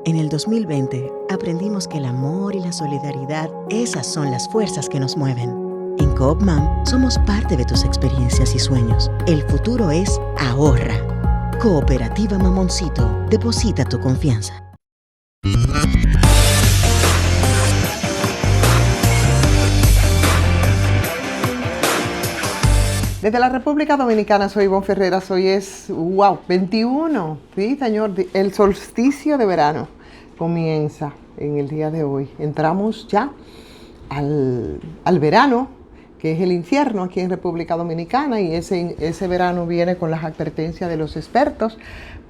En el 2020 aprendimos que el amor y la solidaridad, esas son las fuerzas que nos mueven. En Coop Mam somos parte de tus experiencias y sueños. El futuro es ahorra. Cooperativa Mamoncito, deposita tu confianza. Desde la República Dominicana soy Ivonne Ferreras, hoy es, 21, sí señor, el solsticio de verano comienza en el día de hoy. Entramos ya al verano, que es el infierno aquí en República Dominicana, y ese verano viene con las advertencias de los expertos,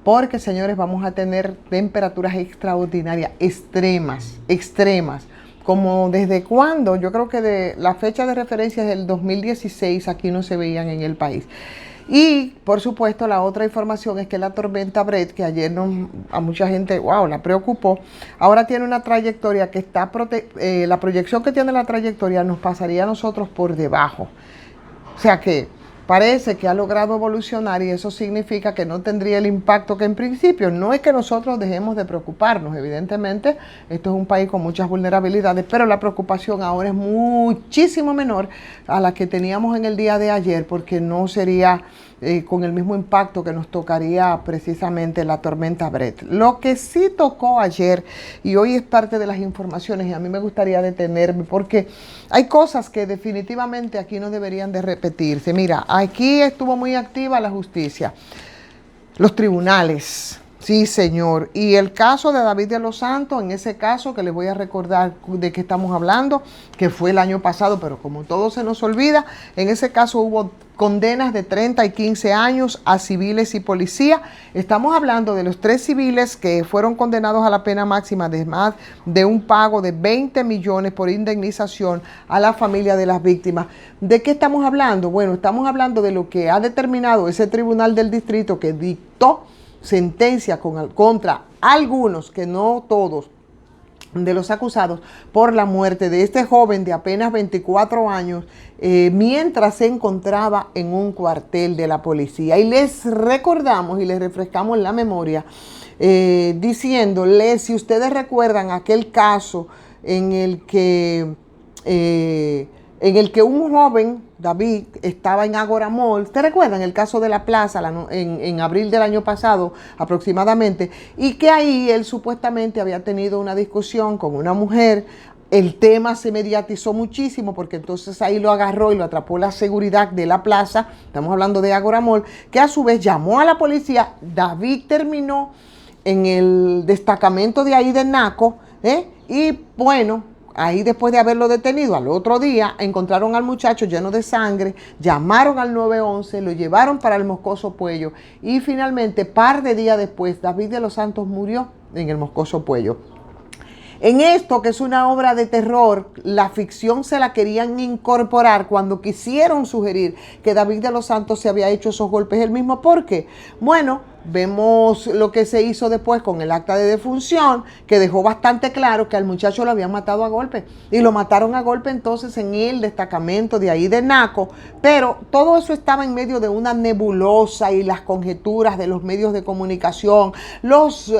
porque señores, vamos a tener temperaturas extraordinarias, extremas. Como desde cuándo, yo creo que de la fecha de referencia es el 2016, aquí no se veían en el país. Y por supuesto la otra información es que la tormenta Brett, que ayer a mucha gente, la preocupó, ahora tiene una trayectoria que está, la proyección que tiene la trayectoria nos pasaría a nosotros por debajo. O sea que parece que ha logrado evolucionar y eso significa que no tendría el impacto que en principio. No es que nosotros dejemos de preocuparnos, evidentemente esto es un país con muchas vulnerabilidades, pero la preocupación ahora es muchísimo menor a la que teníamos en el día de ayer, porque no sería con el mismo impacto que nos tocaría precisamente la tormenta Brett. Lo que sí tocó ayer, y hoy es parte de las informaciones, y a mí me gustaría detenerme, porque hay cosas que definitivamente aquí no deberían de repetirse. Mira, aquí estuvo muy activa la justicia, los tribunales. Sí, señor. Y el caso de David de los Santos, en ese caso que les voy a recordar de qué estamos hablando, que fue el año pasado, pero como todo se nos olvida, en ese caso hubo condenas de 30 y 15 años a civiles y policías. Estamos hablando de los 3 civiles que fueron condenados a la pena máxima de más de un pago de 20 millones por indemnización a la familia de las víctimas. ¿De qué estamos hablando? Bueno, estamos hablando de lo que ha determinado ese tribunal del distrito que dictó sentencia contra algunos, que no todos, de los acusados por la muerte de este joven de apenas 24 años mientras se encontraba en un cuartel de la policía. Y les recordamos y les refrescamos la memoria diciéndoles, si ustedes recuerdan aquel caso en el que un joven, David, estaba en Ágora Mall. ¿Ustedes recuerdan el caso de la plaza en abril del año pasado aproximadamente? Y que ahí él supuestamente había tenido una discusión con una mujer. El tema se mediatizó muchísimo porque entonces ahí lo agarró y lo atrapó la seguridad de la plaza. Estamos hablando de Ágora Mall, que a su vez llamó a la policía. David terminó en el destacamento de ahí de Naco, y bueno, ahí después de haberlo detenido, al otro día encontraron al muchacho lleno de sangre, llamaron al 911, lo llevaron para el Moscoso Puello y finalmente, par de días después, David de los Santos murió en el Moscoso Puello. En esto, que es una obra de terror, la ficción se la querían incorporar cuando quisieron sugerir que David de los Santos se había hecho esos golpes él mismo. ¿Por qué? Bueno, vemos lo que se hizo después con el acta de defunción, que dejó bastante claro que al muchacho lo habían matado a golpe. Y lo mataron a golpe entonces en el destacamento de ahí de Naco. Pero todo eso estaba en medio de una nebulosa y las conjeturas de los medios de comunicación. Los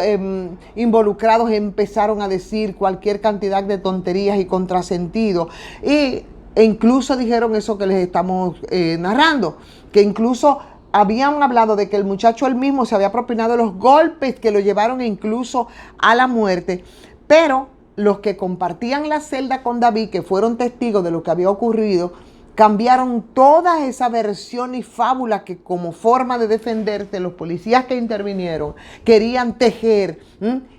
involucrados empezaron a decir cualquier cantidad de tonterías y contrasentido. E incluso dijeron eso que les estamos narrando, que incluso habían hablado de que el muchacho él mismo se había propinado los golpes que lo llevaron incluso a la muerte. Pero los que compartían la celda con David, que fueron testigos de lo que había ocurrido, cambiaron toda esa versión y fábula que como forma de defenderse los policías que intervinieron querían tejer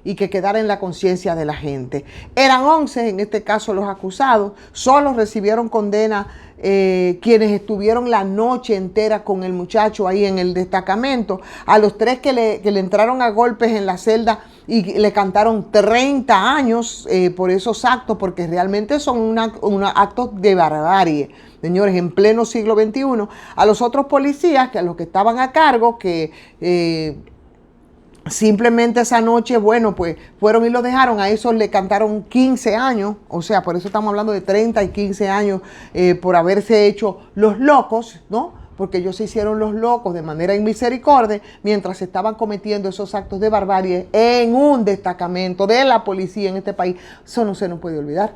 y que quedara en la conciencia de la gente. Eran 11 en este caso los acusados, solo recibieron condena quienes estuvieron la noche entera con el muchacho ahí en el destacamento. A los 3 que le entraron a golpes en la celda y le cantaron 30 años por esos actos, porque realmente son actos de barbarie, señores, en pleno siglo XXI. A los otros policías, que a los que estaban a cargo, que simplemente esa noche, bueno, pues fueron y lo dejaron, a esos le cantaron 15 años, o sea, por eso estamos hablando de 30 y 15 años por haberse hecho los locos, ¿no? porque ellos se hicieron los locos de manera inmisericordia mientras estaban cometiendo esos actos de barbarie en un destacamento de la policía en este país. Eso no se nos puede olvidar.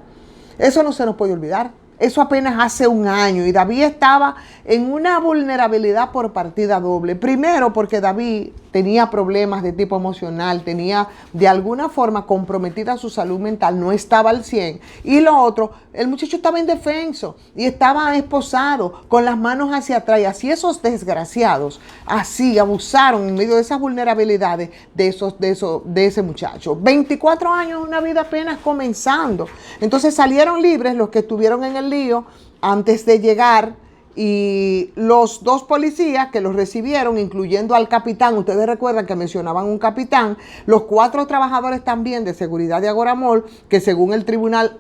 Eso no se nos puede olvidar. Eso apenas hace un año y David estaba en una vulnerabilidad por partida doble. Primero porque David tenía problemas de tipo emocional, tenía de alguna forma comprometida su salud mental, no estaba al 100. Y lo otro, el muchacho estaba indefenso y estaba esposado con las manos hacia atrás. Y así esos desgraciados, así abusaron en medio de esas vulnerabilidades de ese muchacho. 24 años, una vida apenas comenzando. Entonces salieron libres los que estuvieron en el lío antes de llegar. Y los dos policías que los recibieron, incluyendo al capitán, ustedes recuerdan que mencionaban un capitán, los 4 trabajadores también de seguridad de Agora Mall, que según el tribunal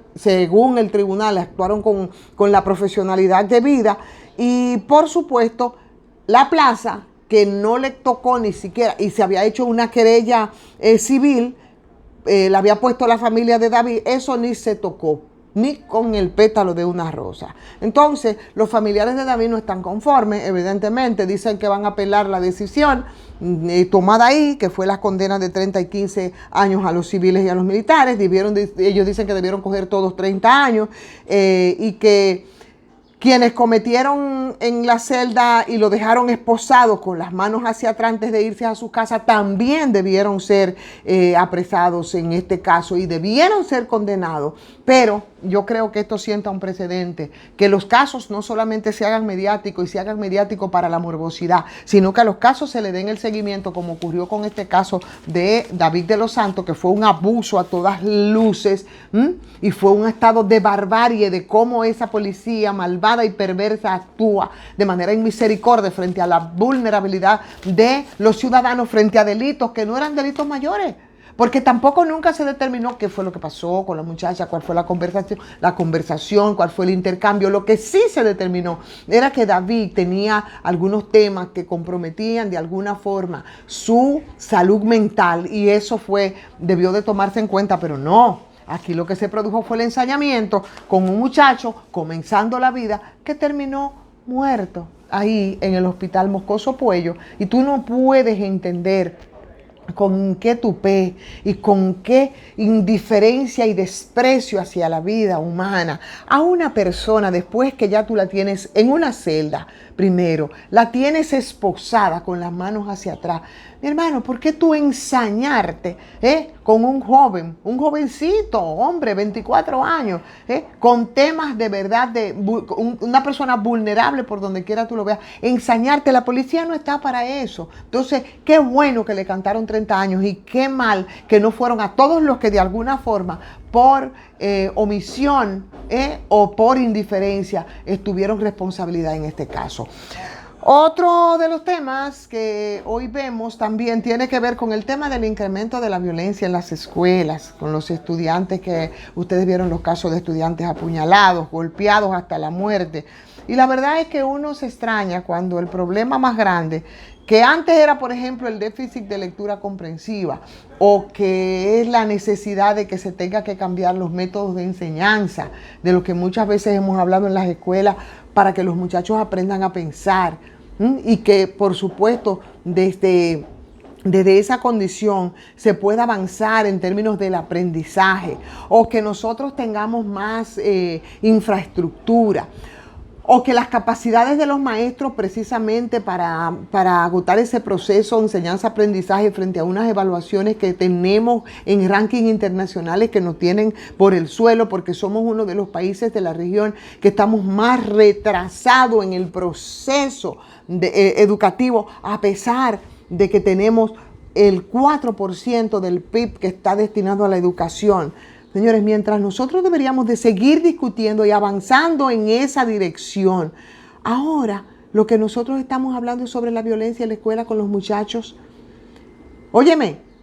actuaron con la profesionalidad debida. Y por supuesto, la plaza, que no le tocó ni siquiera, y se había hecho una querella civil, la había puesto la familia de David, eso ni se tocó, ni con el pétalo de una rosa. Entonces, los familiares de David no están conformes, evidentemente, dicen que van a apelar la decisión tomada ahí, que fue las condenas de 30 y 15 años a los civiles y a los militares. Ellos dicen que debieron coger todos 30 años y que quienes cometieron en la celda y lo dejaron esposado con las manos hacia atrás antes de irse a su casa también debieron ser apresados en este caso y debieron ser condenados. Pero yo creo que esto sienta un precedente, que los casos no solamente se hagan mediáticos y se hagan mediáticos para la morbosidad, sino que a los casos se le den el seguimiento, como ocurrió con este caso de David de los Santos, que fue un abuso a todas luces y fue un estado de barbarie de cómo esa policía malvada y perversa actúa de manera inmisericordia frente a la vulnerabilidad de los ciudadanos frente a delitos que no eran delitos mayores. Porque tampoco nunca se determinó qué fue lo que pasó con la muchacha, cuál fue la conversación, cuál fue el intercambio. Lo que sí se determinó era que David tenía algunos temas que comprometían de alguna forma su salud mental y eso debió de tomarse en cuenta, pero no. Aquí lo que se produjo fue el ensañamiento con un muchacho comenzando la vida que terminó muerto ahí en el hospital Moscoso Puello. Y tú no puedes entender con qué tupé y con qué indiferencia y desprecio hacia la vida humana a una persona después que ya tú la tienes en una celda, primero, la tienes esposada con las manos hacia atrás. Mi hermano, ¿por qué tú ensañarte con un jovencito, hombre, 24 años, con temas de verdad de una persona vulnerable por donde quiera tú lo veas? Ensañarte, la policía no está para eso. Entonces, qué bueno que le cantaron 30 años y qué mal que no fueron a todos los que de alguna forma por omisión o por indiferencia tuvieron responsabilidad en este caso. Otro de los temas que hoy vemos también tiene que ver con el tema del incremento de la violencia en las escuelas, con los estudiantes que ustedes vieron los casos de estudiantes apuñalados, golpeados hasta la muerte. Y la verdad es que uno se extraña cuando el problema más grande, que antes era, por ejemplo, el déficit de lectura comprensiva, o que es la necesidad de que se tenga que cambiar los métodos de enseñanza, de lo que muchas veces hemos hablado en las escuelas, para que los muchachos aprendan a pensar, y que, por supuesto, desde esa condición se pueda avanzar en términos del aprendizaje, o que nosotros tengamos más infraestructura, o que las capacidades de los maestros precisamente para agotar ese proceso de enseñanza-aprendizaje frente a unas evaluaciones que tenemos en ranking internacionales que nos tienen por el suelo, porque somos uno de los países de la región que estamos más retrasados en el proceso educativo, a pesar de que tenemos el 4% del PIB que está destinado a la educación. Señores, mientras nosotros deberíamos de seguir discutiendo y avanzando en esa dirección, ahora lo que nosotros estamos hablando es sobre la violencia en la escuela con los muchachos. Óyeme,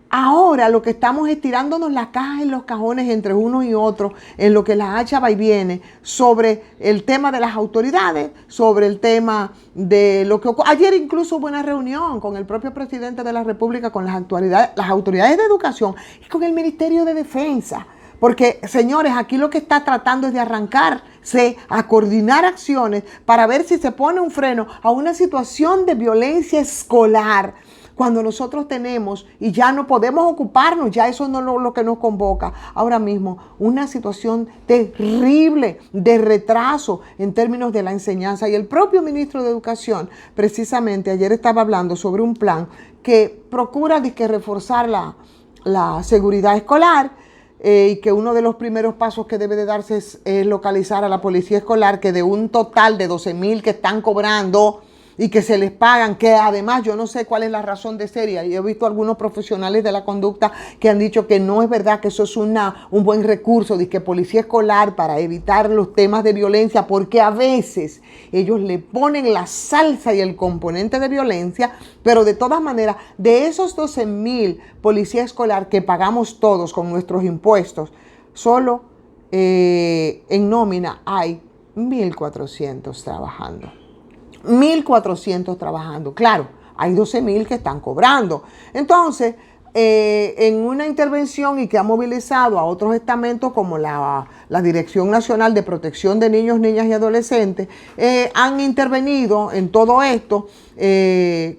ahora lo que estamos es tirándonos las cajas en los cajones entre unos y otros, en lo que la hacha va y viene, sobre el tema de las autoridades, sobre el tema de lo que ocurre. Ayer incluso hubo una reunión con el propio presidente de la República, con las autoridades de educación y con el Ministerio de Defensa, Porque, señores, aquí lo que está tratando es de arrancarse a coordinar acciones para ver si se pone un freno a una situación de violencia escolar. Cuando nosotros tenemos y ya no podemos ocuparnos, ya eso no es lo que nos convoca. Ahora mismo, una situación terrible de retraso en términos de la enseñanza. Y el propio ministro de Educación, precisamente ayer estaba hablando sobre un plan que procura reforzar la seguridad escolar, y que uno de los primeros pasos que debe de darse es localizar a la policía escolar, que de un total de 12,000 que están cobrando y que se les pagan, que además yo no sé cuál es la razón de ser, y he visto algunos profesionales de la conducta que han dicho que no es verdad, que eso es un buen recurso, de que policía escolar para evitar los temas de violencia, porque a veces ellos le ponen la salsa y el componente de violencia, pero de todas maneras, de esos 12,000 policía escolar que pagamos todos con nuestros impuestos, solo en nómina hay 1,400 trabajando. 1,400 trabajando. Claro, hay 12,000 que están cobrando. Entonces, en una intervención y que ha movilizado a otros estamentos como la Dirección Nacional de Protección de Niños, Niñas y Adolescentes, han intervenido en todo esto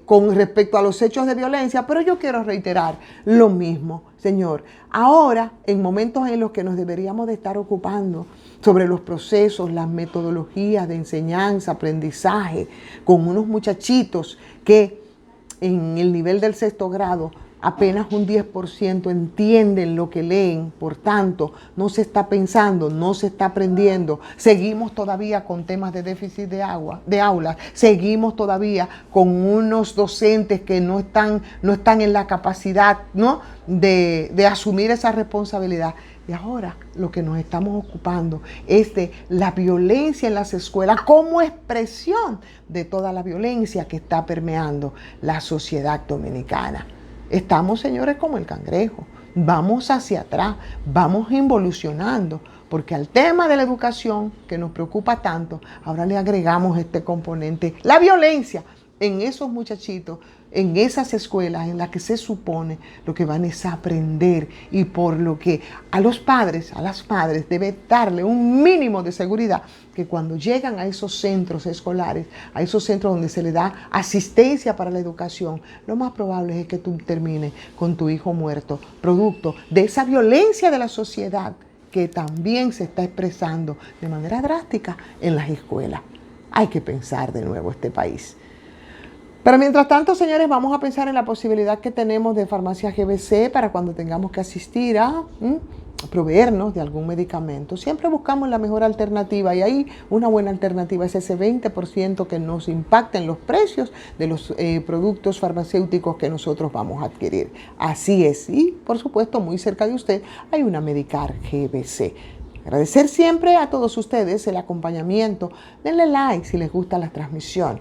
con respecto a los hechos de violencia, pero yo quiero reiterar lo mismo, señor. Ahora, en momentos en los que nos deberíamos de estar ocupando sobre los procesos, las metodologías de enseñanza, aprendizaje, con unos muchachitos que en el nivel del 6º grado apenas un 10% entienden lo que leen, por tanto, no se está pensando, no se está aprendiendo. Seguimos todavía con temas de déficit de aulas, seguimos todavía con unos docentes que no están en la capacidad, ¿no?, de asumir esa responsabilidad. Y ahora lo que nos estamos ocupando es de la violencia en las escuelas como expresión de toda la violencia que está permeando la sociedad dominicana. Estamos, señores, como el cangrejo. Vamos hacia atrás, vamos involucionando, porque al tema de la educación que nos preocupa tanto, ahora le agregamos este componente, la violencia en esos muchachitos, en esas escuelas en las que se supone lo que van es a aprender, y por lo que a los padres, a las madres debe darle un mínimo de seguridad, que cuando llegan a esos centros escolares, a esos centros donde se le da asistencia para la educación, lo más probable es que tú termines con tu hijo muerto, producto de esa violencia de la sociedad que también se está expresando de manera drástica en las escuelas. Hay que pensar de nuevo este país. Pero mientras tanto, señores, vamos a pensar en la posibilidad que tenemos de farmacia GBC para cuando tengamos que asistir a proveernos de algún medicamento. Siempre buscamos la mejor alternativa, y ahí una buena alternativa es ese 20% que nos impacta en los precios de los productos farmacéuticos que nosotros vamos a adquirir. Así es, y por supuesto muy cerca de usted hay una Medicar GBC. Agradecer siempre a todos ustedes el acompañamiento. Denle like si les gusta la transmisión.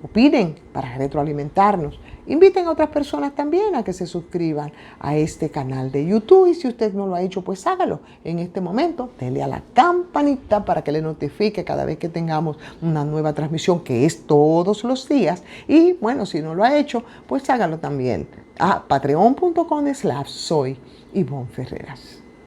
Opinen para retroalimentarnos. Inviten a otras personas también a que se suscriban a este canal de YouTube, y si usted no lo ha hecho, pues hágalo en este momento. Dele a la campanita para que le notifique cada vez que tengamos una nueva transmisión, que es todos los días. Y bueno, si no lo ha hecho, pues hágalo también a patreon.com/soy Ivonne Ferreras.